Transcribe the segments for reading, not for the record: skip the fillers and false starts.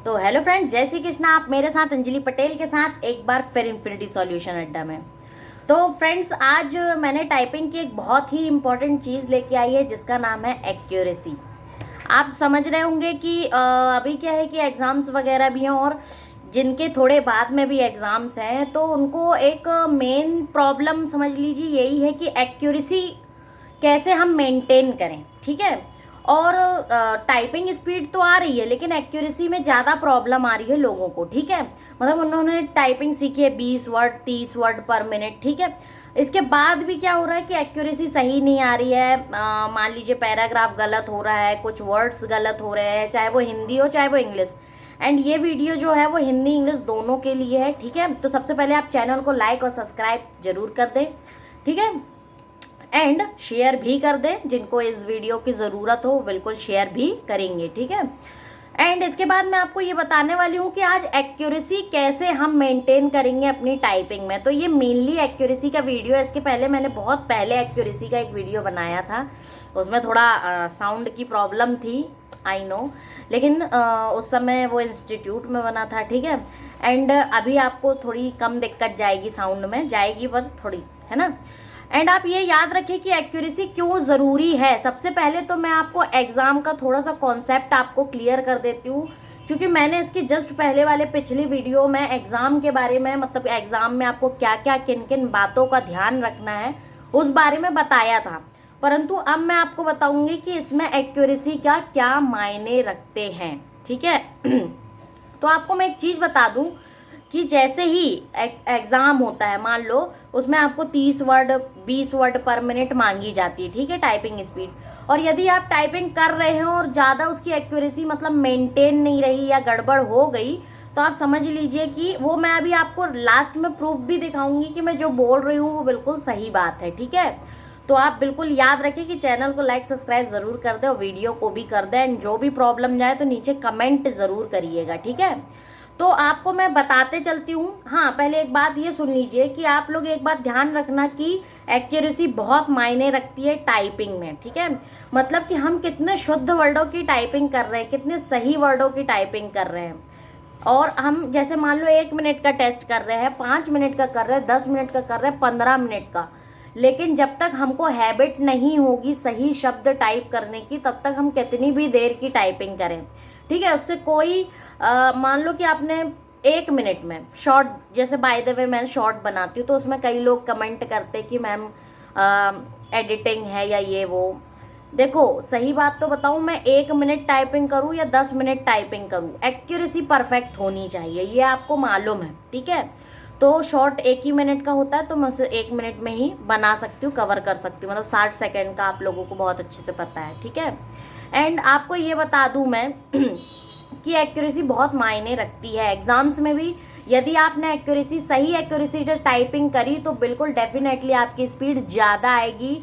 तो hello friends, जय श्री कृष्णा। आप मेरे साथ अंजलि पटेल के साथ एक बार फिर इन्फिनिटी सॉल्यूशन अड्डा में। तो फ्रेंड्स, आज मैंने टाइपिंग की एक बहुत ही इम्पॉर्टेंट चीज़ लेके आई है जिसका नाम है एक्यूरेसी। आप समझ रहे होंगे कि अभी क्या है कि एग्ज़ाम्स वगैरह भी हैं और जिनके थोड़े बाद में भी एग्ज़ाम्स हैं तो उनको एक मेन प्रॉब्लम समझ लीजिए यही है कि एक्यूरेसी कैसे हम मेंटेन करें। ठीक है, और टाइपिंग स्पीड तो आ रही है लेकिन एक्यूरेसी में ज़्यादा प्रॉब्लम आ रही है लोगों को। ठीक है, मतलब उन्होंने टाइपिंग सीखी है 20 वर्ड 30 वर्ड पर मिनट। ठीक है, इसके बाद भी क्या हो रहा है कि एक्यूरेसी सही नहीं आ रही है। मान लीजिए पैराग्राफ गलत हो रहा है, कुछ वर्ड्स गलत हो रहे हैं, चाहे वो हिंदी हो चाहे वो इंग्लिश। एंड ये वीडियो जो है वो हिंदी इंग्लिश दोनों के लिए है। ठीक है, तो सबसे पहले आप चैनल को लाइक और सब्सक्राइब जरूर कर दें। ठीक है, एंड शेयर भी कर दें। जिनको इस वीडियो की ज़रूरत हो बिल्कुल शेयर भी करेंगे। ठीक है, एंड इसके बाद मैं आपको ये बताने वाली हूँ कि आज एक्यूरेसी कैसे हम मेंटेन करेंगे अपनी टाइपिंग में। तो ये मेनली एक्यूरेसी का वीडियो है। इसके पहले मैंने बहुत पहले एक्यूरेसी का एक वीडियो बनाया था, उसमें थोड़ा साउंड की प्रॉब्लम थी, आई नो, लेकिन उस समय वो इंस्टीट्यूट में बना था। ठीक है, एंड अभी आपको थोड़ी कम दिक्कत जाएगी, साउंड में जाएगी पर थोड़ी, है ना। एंड आप ये याद रखें कि एक्यूरेसी क्यों ज़रूरी है। सबसे पहले तो मैं आपको एग्ज़ाम का थोड़ा सा कॉन्सेप्ट आपको क्लियर कर देती हूँ, क्योंकि मैंने इसकी जस्ट पहले वाले पिछली वीडियो में एग्ज़ाम के बारे में, मतलब एग्ज़ाम में आपको क्या क्या किन किन बातों का ध्यान रखना है उस बारे में बताया था। परंतु अब मैं आपको बताऊँगी कि इसमें एक्यूरेसी का क्या मायने रखते हैं। ठीक है तो आपको मैं एक चीज़ बता दूँ कि जैसे ही एग्ज़ाम होता है, मान लो उसमें आपको 30 वर्ड 20 वर्ड पर मिनट मांगी जाती है। ठीक है, टाइपिंग स्पीड, और यदि आप टाइपिंग कर रहे हैं और ज़्यादा उसकी एक्यूरेसी मतलब मेंटेन नहीं रही या गड़बड़ हो गई तो आप समझ लीजिए कि वो, मैं अभी आपको लास्ट में प्रूफ भी दिखाऊंगी कि मैं जो बोल रही हूँ वो बिल्कुल सही बात है। ठीक है, तो आप बिल्कुल याद रखें कि चैनल को लाइक सब्सक्राइब ज़रूर कर दें और वीडियो को भी कर दें। एंड जो भी प्रॉब्लम जाए तो नीचे कमेंट ज़रूर करिएगा। ठीक है, तो आपको मैं बताते चलती हूँ। हाँ, पहले एक बात ये सुन लीजिए कि आप लोग एक बात ध्यान रखना कि एक्यूरेसी बहुत मायने रखती है टाइपिंग में। ठीक है, मतलब कि हम कितने शुद्ध वर्डों की टाइपिंग कर रहे हैं, कितने सही वर्डों की टाइपिंग कर रहे हैं। और हम जैसे मान लो 1 मिनट का टेस्ट कर रहे हैं, 5 मिनट का कर रहे हैं, 10 मिनट का कर रहे हैं, 15 मिनट का, लेकिन जब तक हमको हैबिट नहीं होगी सही शब्द टाइप करने की तब तक हम कितनी भी देर की टाइपिंग करें। ठीक है, उससे कोई मान लो कि आपने 1 मिनट में शॉर्ट, जैसे बाय द वे मैं शॉर्ट बनाती हूँ तो उसमें कई लोग कमेंट करते कि मैम एडिटिंग है या ये वो। देखो सही बात तो बताऊँ, मैं 1 मिनट टाइपिंग करूँ या 10 मिनट टाइपिंग करूँ, एक्यूरेसी परफेक्ट होनी चाहिए, ये आपको मालूम है। ठीक है, तो शॉर्ट 1 ही मिनट का होता है तो मैं उसे 1 मिनट में ही बना सकती हूँ, कवर कर सकती हूँ, मतलब 60 सेकेंड का आप लोगों को बहुत अच्छे से पता है। ठीक है, एंड आपको ये बता दूँ मैं कि एक्यूरेसी बहुत मायने रखती है एग्जाम्स में भी। यदि आपने एक्यूरेसी, सही एक्यूरेसी से टाइपिंग करी तो बिल्कुल डेफिनेटली आपकी स्पीड ज़्यादा आएगी,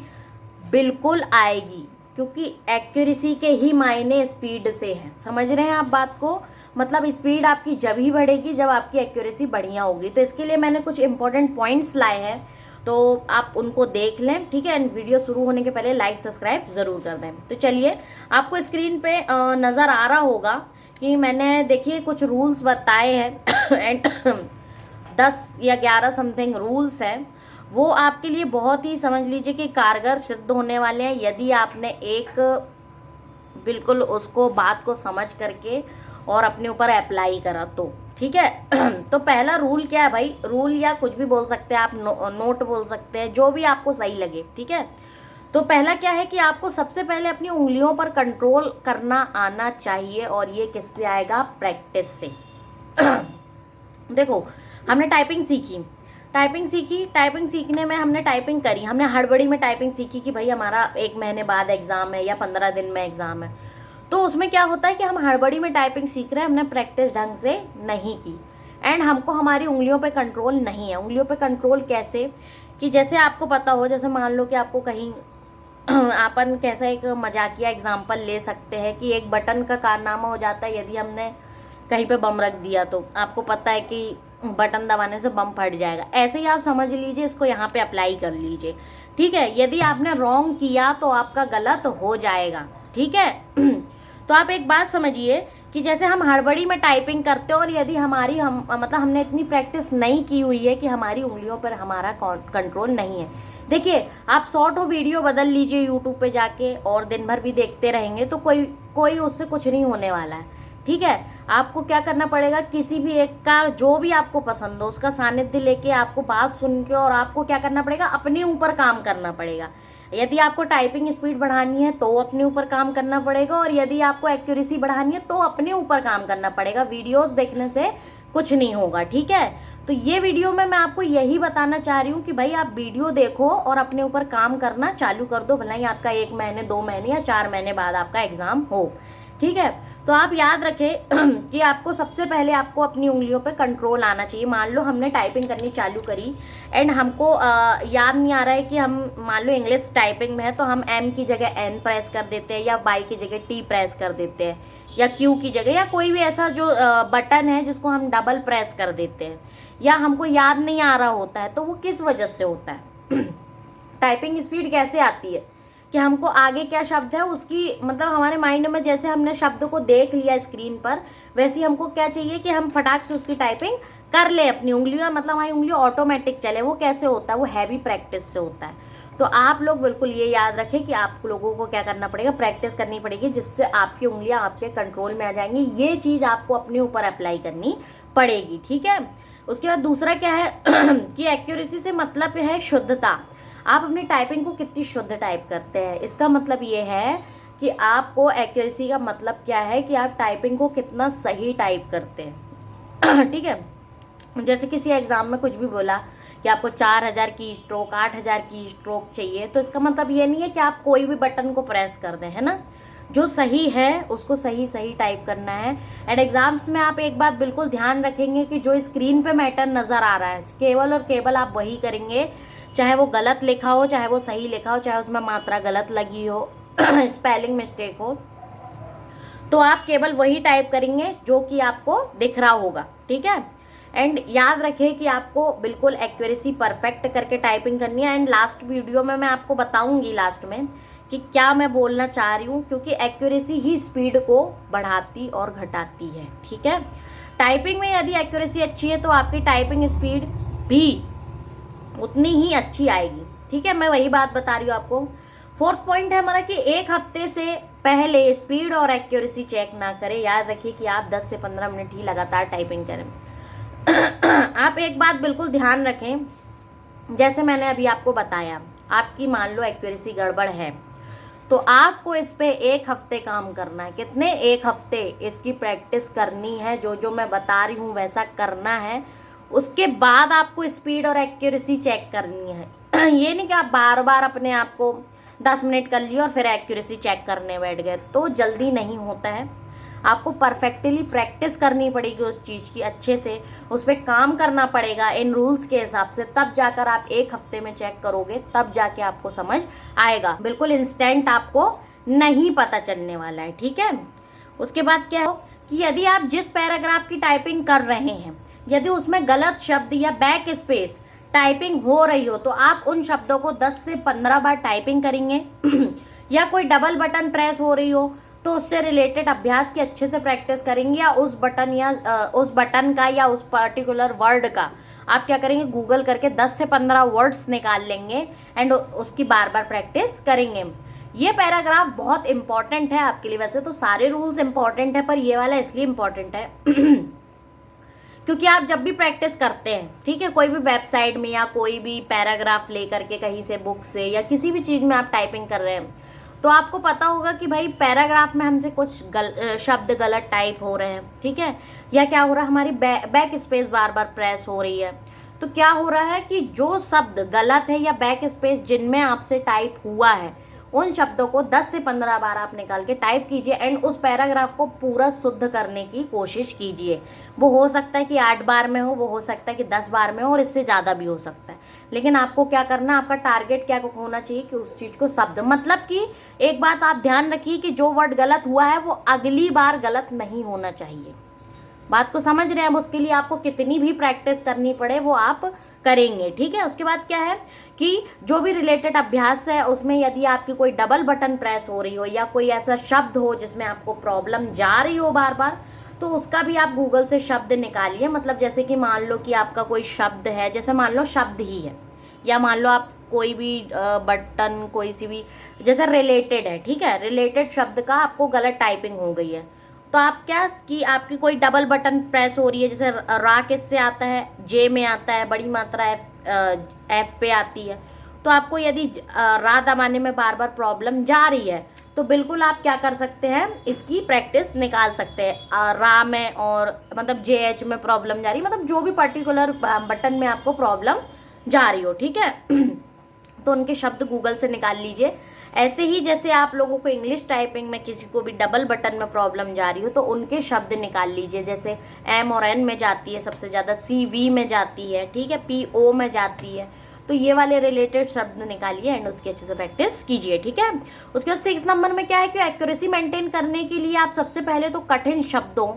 बिल्कुल आएगी, क्योंकि एक्यूरेसी के ही मायने स्पीड से हैं। समझ रहे हैं आप बात को, मतलब स्पीड आपकी जब ही बढ़ेगी जब आपकी एक्यूरेसी बढ़िया होगी। तो इसके लिए मैंने कुछ इंपॉर्टेंट पॉइंट्स लाए हैं, तो आप उनको देख लें। ठीक है, एंड वीडियो शुरू होने के पहले लाइक सब्सक्राइब ज़रूर कर दें। तो चलिए, आपको स्क्रीन पे नज़र आ रहा होगा कि मैंने, देखिए, कुछ रूल्स बताए हैं एंड 10 या 11 समथिंग रूल्स हैं। वो आपके लिए बहुत ही, समझ लीजिए कि कारगर सिद्ध होने वाले हैं यदि आपने एक बिल्कुल उसको बात को समझ करके और अपने ऊपर अप्लाई करा तो। ठीक है तो पहला रूल क्या है भाई, रूल या कुछ भी बोल सकते हैं आप, नोट बोल सकते हैं, जो भी आपको सही लगे। ठीक है, तो पहला क्या है कि आपको सबसे पहले अपनी उंगलियों पर कंट्रोल करना आना चाहिए, और ये किससे आएगा, प्रैक्टिस से देखो, हमने टाइपिंग सीखी, टाइपिंग सीखने में हमने टाइपिंग करी, हमने हड़बड़ी में टाइपिंग सीखी कि भाई हमारा 1 महीने बाद एग्ज़ाम है या 15 दिन में एग्ज़ाम है। तो उसमें क्या होता है कि हम हड़बड़ी में टाइपिंग सीख रहे हैं, हमने प्रैक्टिस ढंग से नहीं की, एंड हमको हमारी उंगलियों पे कंट्रोल नहीं है। उंगलियों पे कंट्रोल कैसे, कि जैसे आपको पता हो, जैसे मान लो कि आपको कहीं अपन कैसा एक मजाकिया एग्जाम्पल ले सकते हैं कि एक बटन का कारनामा हो जाता है यदि हमने कहीं पे बम रख दिया, तो आपको पता है कि बटन दबाने से बम फट जाएगा। ऐसे ही आप समझ लीजिए, इसको यहाँ पे अप्लाई कर लीजिए। ठीक है, यदि आपने रॉन्ग किया तो आपका गलत हो जाएगा। ठीक है तो आप एक बात समझिए कि जैसे हम हड़बड़ी में टाइपिंग करते हैं और यदि हमारी मतलब हमने इतनी प्रैक्टिस नहीं की हुई है कि हमारी उंगलियों पर हमारा कंट्रोल नहीं है। देखिए, आप शॉर्ट हो वीडियो बदल लीजिए यूट्यूब पे जाके और दिन भर भी देखते रहेंगे तो कोई उससे कुछ नहीं होने वाला है। ठीक है, आपको क्या करना पड़ेगा, किसी भी एक का जो भी आपको पसंद हो उसका सानिध्य लेके आपको बात सुन के और आपको क्या करना पड़ेगा, अपने ऊपर काम करना पड़ेगा। यदि आपको टाइपिंग स्पीड बढ़ानी है तो अपने ऊपर काम करना पड़ेगा, और यदि आपको एक्यूरेसी बढ़ानी है तो अपने ऊपर काम करना पड़ेगा। वीडियोस देखने से कुछ नहीं होगा। ठीक है, तो ये वीडियो में मैं आपको यही बताना चाह रही हूँ कि भाई आप वीडियो देखो और अपने ऊपर काम करना चालू कर दो, भला ही आपका 1 महीने 2 महीने या 4 महीने बाद आपका एग्जाम हो। ठीक है, तो आप याद रखें कि आपको सबसे पहले आपको अपनी उंगलियों पे कंट्रोल आना चाहिए। मान लो हमने टाइपिंग करनी चालू करी एंड हमको याद नहीं आ रहा है कि हम मान लो इंग्लिश टाइपिंग में है तो हम एम की जगह एन प्रेस कर देते हैं, या वाई की जगह टी प्रेस कर देते हैं, या क्यू की जगह या कोई भी ऐसा जो बटन है जिसको हम डबल प्रेस कर देते हैं, या हमको याद नहीं आ रहा होता है, तो वो किस वजह से होता है। टाइपिंग स्पीड कैसे आती है कि हमको आगे क्या शब्द है उसकी मतलब हमारे माइंड में, जैसे हमने शब्द को देख लिया स्क्रीन पर, वैसे ही हमको क्या चाहिए कि हम फटाक से उसकी टाइपिंग कर ले अपनी उंगलियों, मतलब हमारी उंगलियां ऑटोमेटिक चले। वो कैसे होता है, वो हैवी प्रैक्टिस से होता है। तो आप लोग बिल्कुल ये याद रखें कि आप लोगों को क्या करना पड़ेगा, प्रैक्टिस करनी पड़ेगी, जिससे आपकी उंगलियां आपके कंट्रोल में आ जाएंगी। ये चीज़ आपको अपने ऊपर अप्लाई करनी पड़ेगी। ठीक है, उसके बाद दूसरा क्या है कि एक्यूरेसी से मतलब है शुद्धता। आप अपनी टाइपिंग को कितनी शुद्ध टाइप करते हैं, इसका मतलब ये है कि आपको एक्यूरेसी का मतलब क्या है कि आप टाइपिंग को कितना सही टाइप करते हैं। ठीक है, जैसे किसी एग्जाम में कुछ भी बोला कि आपको 4000 की स्ट्रोक 8000 की स्ट्रोक चाहिए, तो इसका मतलब ये नहीं है कि आप कोई भी बटन को प्रेस कर दें, है ना। जो सही है उसको सही टाइप करना है। एंड एग्जाम्स में आप एक बात बिल्कुल ध्यान रखेंगे कि जो स्क्रीन पे मैटर नज़र आ रहा है केवल और केवल आप वही करेंगे, चाहे वो गलत लिखा हो चाहे वो सही लिखा हो, चाहे उसमें मात्रा गलत लगी हो स्पेलिंग मिस्टेक हो, तो आप केवल वही टाइप करेंगे जो कि आपको दिख रहा होगा। ठीक है, एंड याद रखें कि आपको बिल्कुल एक्यूरेसी परफेक्ट करके टाइपिंग करनी है। एंड लास्ट वीडियो में मैं आपको बताऊंगी लास्ट में कि क्या मैं बोलना चाह रही हूँ, क्योंकि एक्यूरेसी ही स्पीड को बढ़ाती और घटाती है। ठीक है, टाइपिंग में यदि एक्यूरेसी अच्छी है तो आपकी टाइपिंग स्पीड भी उतनी ही अच्छी आएगी। ठीक है, मैं वही बात बता रही हूँ आपको। 4th पॉइंट है हमारा कि 1 हफ्ते से पहले स्पीड और एक्यूरेसी चेक ना करें। याद रखिए कि आप 10 से 15 मिनट ही लगातार टाइपिंग करें। आप एक बात बिल्कुल ध्यान रखें, जैसे मैंने अभी आपको बताया, आपकी मान लो एक्यूरेसी गड़बड़ है तो आपको इस पे 1 हफ्ते काम करना है। कितने? 1 हफ्ते इसकी प्रैक्टिस करनी है, जो मैं बता रही हूँ वैसा करना है। उसके बाद आपको स्पीड और एक्यूरेसी चेक करनी है। ये नहीं कि आप बार बार अपने आप को 10 मिनट कर लिए और फिर एक्यूरेसी चेक करने बैठ गए, तो जल्दी नहीं होता है। आपको परफेक्टली प्रैक्टिस करनी पड़ेगी उस चीज़ की, अच्छे से उस पर काम करना पड़ेगा इन रूल्स के हिसाब से, तब जाकर आप 1 हफ्ते में चेक करोगे, तब जाके आपको समझ आएगा। बिल्कुल इंस्टेंट आपको नहीं पता चलने वाला है। ठीक है, उसके बाद क्या है कि यदि आप जिस पैराग्राफ की टाइपिंग कर रहे हैं, यदि उसमें गलत शब्द या बैक स्पेस टाइपिंग हो रही हो तो आप उन शब्दों को 10 से 15 बार टाइपिंग करेंगे। या कोई डबल बटन प्रेस हो रही हो तो उससे रिलेटेड अभ्यास की अच्छे से प्रैक्टिस करेंगे, या उस बटन का या उस पर्टिकुलर वर्ड का आप क्या करेंगे, गूगल करके 10 से 15 वर्ड्स निकाल लेंगे एंड उसकी बार बार प्रैक्टिस करेंगे। ये पैराग्राफ बहुत इंपॉर्टेंट है आपके लिए। वैसे तो सारे रूल्स इंपॉर्टेंट है, पर ये वाला इसलिए इम्पॉर्टेंट है क्योंकि आप जब भी प्रैक्टिस करते हैं, ठीक है, कोई भी वेबसाइट में या कोई भी पैराग्राफ लेकर के कहीं से बुक से या किसी भी चीज़ में आप टाइपिंग कर रहे हैं, तो आपको पता होगा कि भाई पैराग्राफ में हमसे कुछ शब्द गलत टाइप हो रहे हैं। ठीक है, या क्या हो रहा है, हमारी बैक स्पेस बार बार प्रेस हो रही है। तो क्या हो रहा है कि जो शब्द गलत है या बैक स्पेस जिनमें आपसे टाइप हुआ है, उन शब्दों को 10 से 15 बार आप निकाल के टाइप कीजिए एंड उस पैराग्राफ को पूरा शुद्ध करने की कोशिश कीजिए। वो हो सकता है कि 8 बार में हो, वो हो सकता है कि 10 बार में हो, और इससे ज़्यादा भी हो सकता है। लेकिन आपको क्या करना, आपका टारगेट क्या होना चाहिए कि उस चीज़ को शब्द, मतलब कि एक बात आप ध्यान रखिए कि जो वर्ड गलत हुआ है वो अगली बार गलत नहीं होना चाहिए। बात को समझ रहे हैं? अब उसके लिए आपको कितनी भी प्रैक्टिस करनी पड़े वो आप करेंगे। ठीक है, उसके बाद क्या है कि जो भी रिलेटेड अभ्यास है उसमें यदि आपकी कोई डबल बटन प्रेस हो रही हो या कोई ऐसा शब्द हो जिसमें आपको प्रॉब्लम जा रही हो बार बार, तो उसका भी आप गूगल से शब्द निकालिए। मतलब जैसे कि मान लो कि आपका कोई शब्द है, जैसे मान लो शब्द ही है, या मान लो आप कोई भी बटन कोई सी भी जैसे रिलेटेड है, ठीक है, रिलेटेड शब्द का आपको गलत टाइपिंग हो गई है, तो आप क्या कि आपकी कोई डबल बटन प्रेस हो रही है, जैसे रा किससे आता है, जे में आता है, बड़ी मात्रा एफ पे आती है, तो आपको यदि रा दबाने में बार बार प्रॉब्लम जा रही है तो बिल्कुल आप क्या कर सकते हैं, इसकी प्रैक्टिस निकाल सकते हैं। रा में और मतलब जे एच में प्रॉब्लम जा रही है, मतलब जो भी पर्टिकुलर बटन में आपको प्रॉब्लम जा रही हो, ठीक है तो उनके शब्द गूगल से निकाल लीजिए। ऐसे ही जैसे आप लोगों को इंग्लिश टाइपिंग में किसी को भी डबल बटन में प्रॉब्लम जा रही हो तो उनके शब्द निकाल लीजिए। जैसे एम और एन में जाती है सबसे ज़्यादा, सी वी में जाती है, ठीक है, पी ओ में जाती है, तो ये वाले रिलेटेड शब्द निकालिए एंड उसकी अच्छे से प्रैक्टिस कीजिए। ठीक है, उसके बाद 6 नंबर में क्या है कि एक्यूरेसी मेंटेन करने के लिए आप सबसे पहले तो कठिन शब्दों,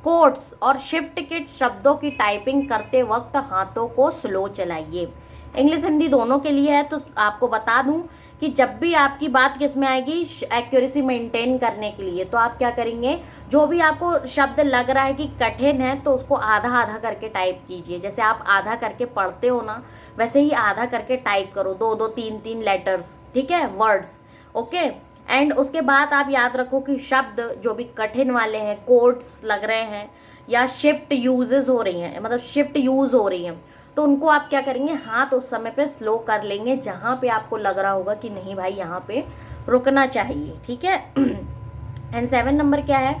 कोट्स और शिफ्ट के शब्दों की टाइपिंग करते वक्त हाथों को स्लो चलाइए। इंग्लिश हिंदी दोनों के लिए है, तो आपको बता दूं कि जब भी आपकी बात किस में आएगी, एक्यूरेसी मेंटेन करने के लिए, तो आप क्या करेंगे, जो भी आपको शब्द लग रहा है कि कठिन है तो उसको आधा आधा करके टाइप कीजिए। जैसे आप आधा करके पढ़ते हो ना, वैसे ही आधा करके टाइप करो, 2-2 3-3 लेटर्स, ठीक है, वर्ड्स, ओके। एंड उसके बाद आप याद रखो कि शब्द जो भी कठिन वाले हैं, कोट्स लग रहे हैं या शिफ्ट यूजेस हो रही हैं, मतलब शिफ्ट यूज हो रही हैं, तो उनको आप क्या करेंगे, हाथ उस समय पे स्लो कर लेंगे जहाँ पे आपको लग रहा होगा कि नहीं भाई यहाँ पे रुकना चाहिए। ठीक है एंड 7 नंबर क्या है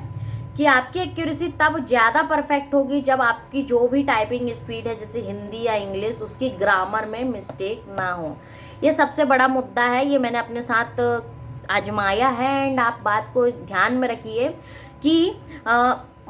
कि आपकी एक्यूरेसी तब ज़्यादा परफेक्ट होगी जब आपकी जो भी टाइपिंग स्पीड है, जैसे हिंदी या इंग्लिश, उसकी ग्रामर में मिस्टेक ना हो। ये सबसे बड़ा मुद्दा है, ये मैंने अपने साथ आजमाया है एंड आप बात को ध्यान में रखिए कि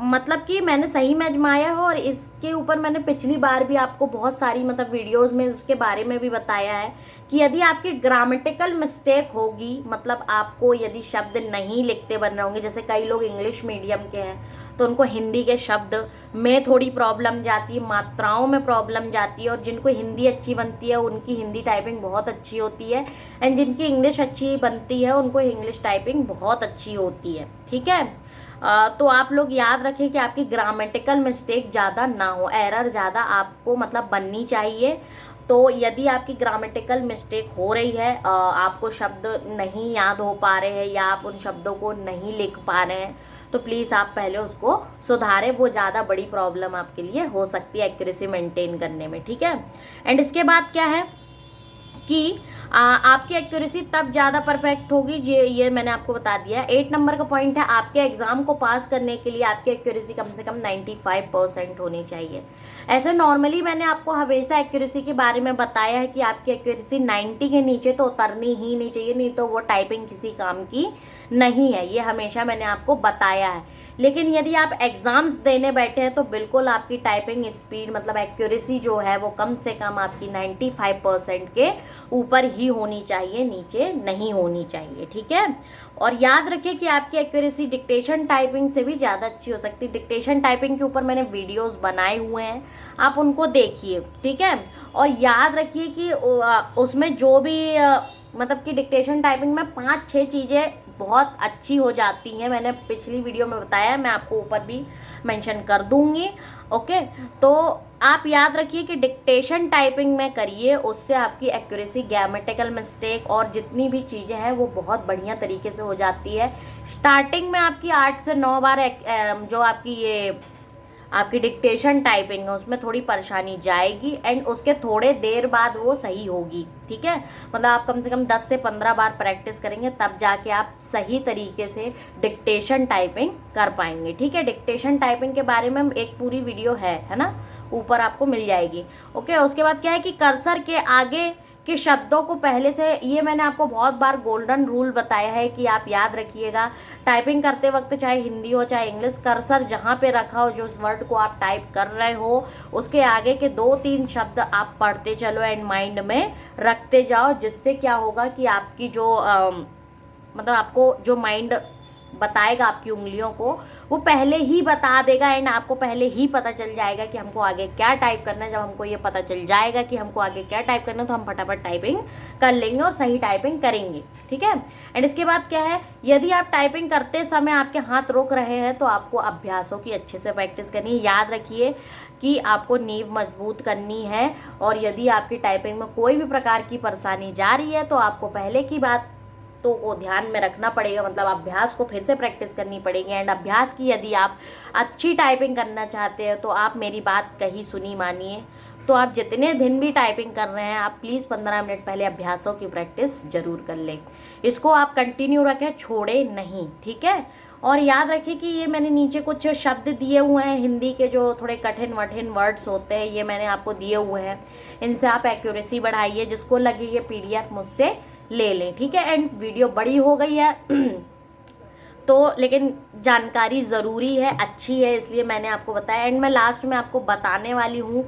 मतलब कि मैंने सही में आजमाया हो, और इसके ऊपर मैंने पिछली बार भी आपको बहुत सारी मतलब वीडियोस में इसके बारे में भी बताया है कि यदि आपकी ग्रामेटिकल मिस्टेक होगी, मतलब आपको यदि शब्द नहीं लिखते बन रहे होंगे, जैसे कई लोग इंग्लिश मीडियम के हैं तो उनको हिंदी के शब्द में थोड़ी प्रॉब्लम जाती है, मात्राओं में प्रॉब्लम जाती है, और जिनको हिंदी अच्छी बनती है उनकी हिंदी टाइपिंग बहुत अच्छी होती है, एंड जिनकी इंग्लिश अच्छी बनती है उनको इंग्लिश टाइपिंग बहुत अच्छी होती है। ठीक है, तो आप लोग याद रखें कि आपकी ग्रामेटिकल मिस्टेक ज़्यादा ना हो, एरर ज़्यादा आपको मतलब बननी चाहिए। तो यदि आपकी ग्रामेटिकल मिस्टेक हो रही है, आपको शब्द नहीं याद हो पा रहे हैं या आप उन शब्दों को नहीं लिख पा रहे हैं, तो प्लीज़ आप पहले उसको सुधारें, वो ज़्यादा बड़ी प्रॉब्लम आपके लिए हो सकती है एक्यूरेसी मेंटेन करने में। ठीक है, एंड इसके बाद क्या है कि आपकी एक्यूरेसी तब ज़्यादा परफेक्ट होगी, ये मैंने आपको बता दिया। 8 नंबर का पॉइंट है, आपके एग्ज़ाम को पास करने के लिए आपकी एक्यूरेसी कम से कम 95% होनी चाहिए। ऐसे नॉर्मली मैंने आपको हमेशा एक्यूरेसी के बारे में बताया है कि आपकी एक्यूरेसी 90 के नीचे तो उतरनी ही नहीं चाहिए, नहीं तो वो टाइपिंग किसी काम की नहीं है, ये हमेशा मैंने आपको बताया है। लेकिन यदि आप एग्ज़ाम्स देने बैठे हैं तो बिल्कुल आपकी टाइपिंग स्पीड मतलब एक्यूरेसी जो है वो कम से कम आपकी 95% के ऊपर ही होनी चाहिए, नीचे नहीं होनी चाहिए। ठीक है, और याद रखें कि आपकी एक्यूरेसी डिक्टेशन टाइपिंग से भी ज़्यादा अच्छी हो सकती है। डिक्टेशन टाइपिंग के ऊपर मैंने वीडियोस बनाए हुए हैं, आप उनको देखिए। ठीक है, और याद रखिए कि उसमें जो भी मतलब कि डिक्टेशन टाइपिंग में 5-6 चीज़ें बहुत अच्छी हो जाती हैं, मैंने पिछली वीडियो में बताया है, मैं आपको ऊपर भी मेंशन कर दूंगी। ओके, तो आप याद रखिए कि डिक्टेशन टाइपिंग में करिए, उससे आपकी एक्यूरेसी, ग्रामेटिकल मिस्टेक और जितनी भी चीज़ें हैं वो बहुत बढ़िया तरीके से हो जाती है। स्टार्टिंग में आपकी 8 से 9 बार जो आपकी ये आपकी डिक्टेशन टाइपिंग है उसमें थोड़ी परेशानी जाएगी, एंड उसके थोड़े देर बाद वो सही होगी। ठीक है, मतलब आप कम से कम 10 से 15 बार प्रैक्टिस करेंगे तब जाके आप सही तरीके से डिक्टेशन टाइपिंग कर पाएंगे। ठीक है, डिक्टेशन टाइपिंग के बारे में एक पूरी वीडियो है ना, ऊपर आपको मिल जाएगी। ओके, उसके बाद क्या है कि कर्सर के आगे के शब्दों को पहले से, ये मैंने आपको बहुत बार गोल्डन रूल बताया है कि आप याद रखिएगा, टाइपिंग करते वक्त चाहे हिंदी हो चाहे इंग्लिश, कर्सर जहाँ पे रखा हो, जो उस वर्ड को आप टाइप कर रहे हो उसके आगे के 2-3 शब्द आप पढ़ते चलो एंड माइंड में रखते जाओ, जिससे क्या होगा कि आपकी जो मतलब आपको जो माइंड बताएगा आपकी उंगलियों को, वो पहले ही बता देगा एंड आपको पहले ही पता चल जाएगा कि हमको आगे क्या टाइप करना है। जब हमको ये पता चल जाएगा कि हमको आगे क्या टाइप करना है तो हम फटाफट टाइपिंग कर लेंगे और सही टाइपिंग करेंगे, ठीक है। एंड इसके बाद क्या है, यदि आप टाइपिंग करते समय आपके हाथ रुक रहे हैं तो आपको अभ्यासों की अच्छे से प्रैक्टिस करनी है। याद रखिए कि आपको नींव मजबूत करनी है, और यदि आपकी टाइपिंग में कोई भी प्रकार की परेशानी जा रही है तो आपको पहले की बात तो को ध्यान में रखना पड़ेगा, मतलब अभ्यास को फिर से प्रैक्टिस करनी पड़ेगी। एंड अभ्यास की यदि आप अच्छी टाइपिंग करना चाहते हैं तो आप मेरी बात कही सुनी मानिए, तो आप जितने दिन भी टाइपिंग कर रहे हैं आप प्लीज़ 15 मिनट पहले अभ्यासों की प्रैक्टिस ज़रूर कर लें। इसको आप कंटिन्यू रखें, छोड़े नहीं, ठीक है। और याद रखिए कि ये मैंने नीचे कुछ शब्द दिए हुए हैं हिंदी के, जो थोड़े कठिन वठिन वर्ड्स होते हैं, ये मैंने आपको दिए हुए हैं। इनसे आप एक्यूरेसी बढ़ाइए, जिसको लगे ये PDF मुझसे ले लें, ठीक है। एंड वीडियो बड़ी हो गई है तो लेकिन जानकारी ज़रूरी है, अच्छी है, इसलिए मैंने आपको बताया। एंड मैं लास्ट में आपको बताने वाली हूँ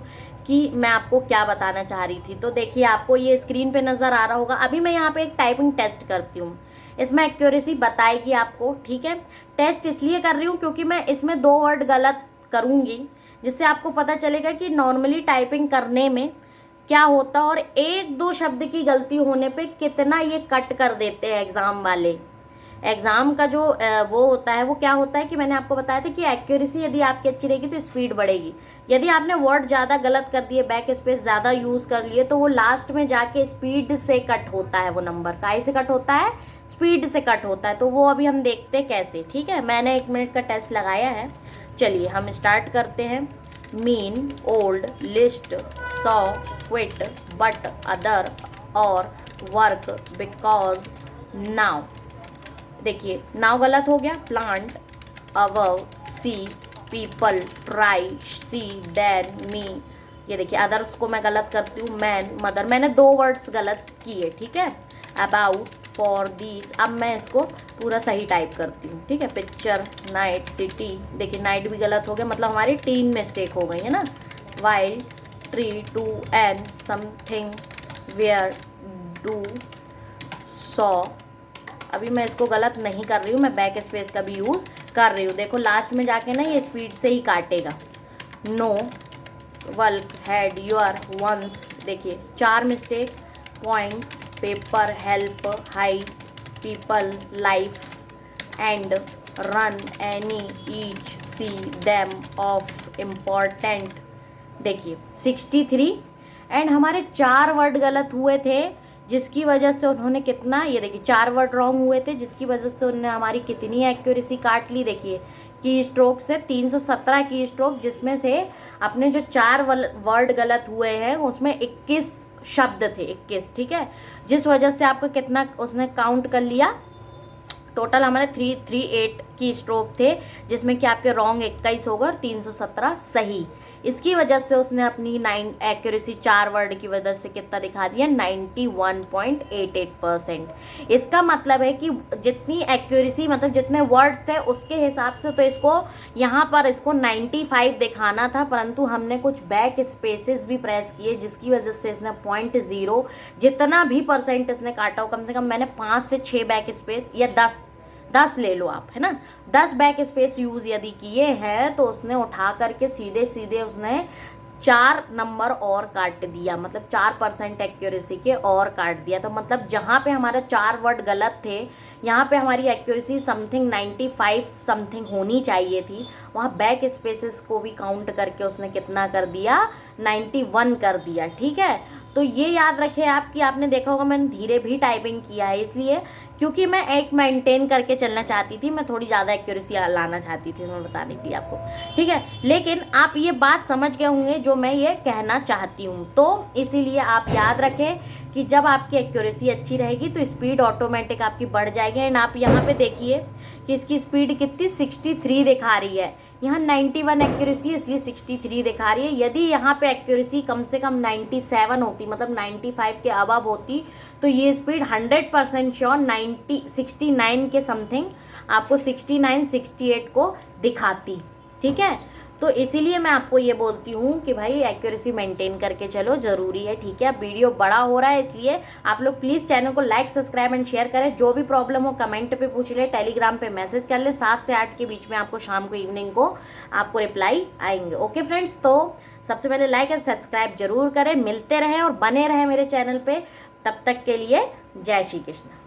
कि मैं आपको क्या बताना चाह रही थी। तो देखिए, आपको ये स्क्रीन पे नज़र आ रहा होगा। अभी मैं यहाँ पे एक टाइपिंग टेस्ट करती हूँ, इसमें एक्यूरेसी बताएगी आपको, ठीक है। टेस्ट इसलिए कर रही हूँ क्योंकि मैं इसमें 2 वर्ड गलत करूँगी, जिससे आपको पता चलेगा कि नॉर्मली टाइपिंग करने में क्या होता है और 1-2 शब्द की गलती होने पे कितना ये कट कर देते हैं एग्ज़ाम वाले। एग्ज़ाम का जो वो होता है, वो क्या होता है कि मैंने आपको बताया था कि एक्यूरेसी यदि आपकी अच्छी रहेगी तो स्पीड बढ़ेगी। यदि आपने वर्ड ज़्यादा गलत कर दिए, बैक स्पेस ज़्यादा यूज़ कर लिए, तो वो लास्ट में जाके स्पीड से कट होता है। वो नंबर काहे से कट होता है? स्पीड से कट होता है। तो वो अभी हम देखते हैं कैसे, ठीक है। मैंने 1 मिनट का टेस्ट लगाया है, चलिए हम स्टार्ट करते हैं। Mean, old, list, saw, quit, but, other, और, वर्क, बिकॉज, नाउ। देखिए, नाउ गलत हो गया। प्लांट, अबव, सी, पीपल, ट्राई, सी, देन, मी। ये देखिए, अदर्स को मैं गलत करती हूँ। मैन, मदर, मैंने 2 वर्ड्स गलत किए, ठीक है। अबाउट, फॉर, दीस। अब मैं इसको पूरा सही टाइप करती हूँ, ठीक है। Picture, night, city. देखिए, नाइट भी गलत हो गया, मतलब हमारी 3 मिस्टेक हो गई है ना। Wild, tree, to, an, something, where, do, saw. अभी मैं इसको गलत नहीं कर रही हूँ, मैं बैक स्पेस का भी यूज़ कर रही हूँ। देखो, लास्ट में जाके ना ये स्पीड से ही काटेगा। No, walk, head, your, once. देखिए, 4 mistake. Point, paper, help, hide, people, life, and, run, any, each, see, them, of, important. देखिए, 63 एंड हमारे 4 वर्ड गलत हुए थे, जिसकी वजह से उन्होंने कितना, ये देखिए 4 वर्ड रॉन्ग हुए थे, जिसकी वजह से उन्होंने हमारी कितनी एक्यूरेसी काट ली। देखिए, की स्ट्रोक से 317 की स्ट्रोक, जिसमें से अपने जो 4 वर्ड गलत हुए हैं उसमें 21 शब्द थे, 21, ठीक है। जिस वजह से आपको कितना उसने काउंट कर लिया, टोटल हमारे 338 की स्ट्रोक थे, जिसमें कि आपके रॉन्ग 21 होगा और 317 सही। इसकी वजह से उसने अपनी 9 एक्यूरेसी 4 वर्ड की वजह से कितना दिखा दिया, 91.88%। इसका मतलब है कि जितनी एक्यूरेसी, मतलब जितने वर्ड थे उसके हिसाब से तो इसको यहाँ पर इसको 95 दिखाना था, परंतु हमने कुछ बैक स्पेसेस भी प्रेस किए, जिसकी वजह से इसने 0.0 जितना भी % इसने काटा हो, कम से कम मैंने 5 से 6 बैक स्पेस या 10 ले लो आप, है ना, 10 बैक स्पेस यूज़ यदि किए हैं तो उसने उठा करके सीधे सीधे उसने 4 नंबर और काट दिया, मतलब 4% एक्यूरेसी के और काट दिया। तो मतलब जहाँ पे हमारा 4 वर्ड गलत थे, यहाँ पे हमारी एक्यूरेसी समथिंग 95 समथिंग होनी चाहिए थी, वहाँ बैक स्पेसेस को भी काउंट करके उसने कितना कर दिया, 91 कर दिया, ठीक है। तो ये याद रखें आप कि आपने देखा होगा मैंने धीरे भी टाइपिंग किया है, इसलिए क्योंकि मैं एक मेंटेन करके चलना चाहती थी, मैं थोड़ी ज़्यादा एक्यूरेसी लाना चाहती थी इसमें बताने के लिए आपको, ठीक है। लेकिन आप ये बात समझ गए होंगे जो मैं ये कहना चाहती हूँ, तो इसीलिए आप याद रखें कि जब आपकी एक्यूरेसी अच्छी रहेगी तो स्पीड ऑटोमेटिक आपकी बढ़ जाएगी। एंड आप यहाँ पे देखिए कि इसकी स्पीड कितनी 63 दिखा रही है, यहाँ 91 एक्यूरेसी इसलिए 63 दिखा रही है। यदि यहाँ पे एक्यूरेसी कम से कम 97 होती, मतलब 95 के अबव होती, तो ये स्पीड 100% श्योर 69 के समथिंग आपको 69-68 को दिखाती, ठीक है। तो इसीलिए मैं आपको ये बोलती हूँ कि भाई एक्यूरेसी मेंटेन करके चलो, ज़रूरी है, ठीक है। अब वीडियो बड़ा हो रहा है, इसलिए आप लोग प्लीज़ चैनल को लाइक, सब्सक्राइब एंड शेयर करें। जो भी प्रॉब्लम हो कमेंट पे पूछ ले, टेलीग्राम पे मैसेज कर ले, 7 से 8 के बीच में आपको शाम को इवनिंग को आपको रिप्लाई आएंगे। ओके फ्रेंड्स, तो सबसे पहले लाइक एंड सब्सक्राइब जरूर करें, मिलते रहें और बने रहें मेरे चैनल पे। तब तक के लिए जय श्री कृष्ण।